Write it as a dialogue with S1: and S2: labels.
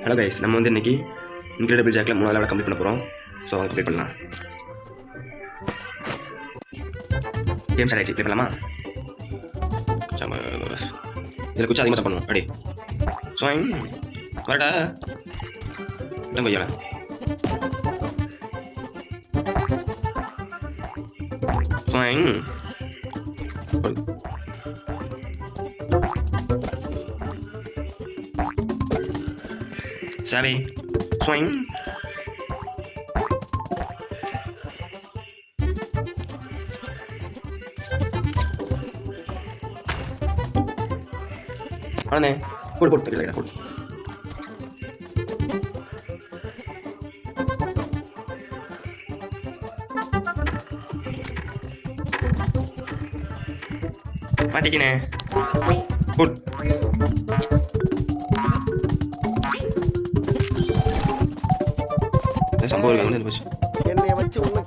S1: Hello guys, நம்ம வந்து இன்றைக்கி இன்க்ரெடிபிள் ஜாக்கில் 3 லெவலில் கம்ப்ளீட் பண்ண போகிறோம். ஸோ அவங்க ப்ளே பண்ணலாம். கேம் ஸ்டார்ட் ஆகிடுச்சு. ப்ளே பண்ணலாமா? இதில் குச்சி அதிகமாக பண்ணுவோம். அப்படி ஸ்வைங் வரடா இடம் கொய்யால ஸ்வைங் Savvy. Swing. Mana? Put lagi put. Mati kini. Put. சம்பவம் என்னை வச்சு ஒன்று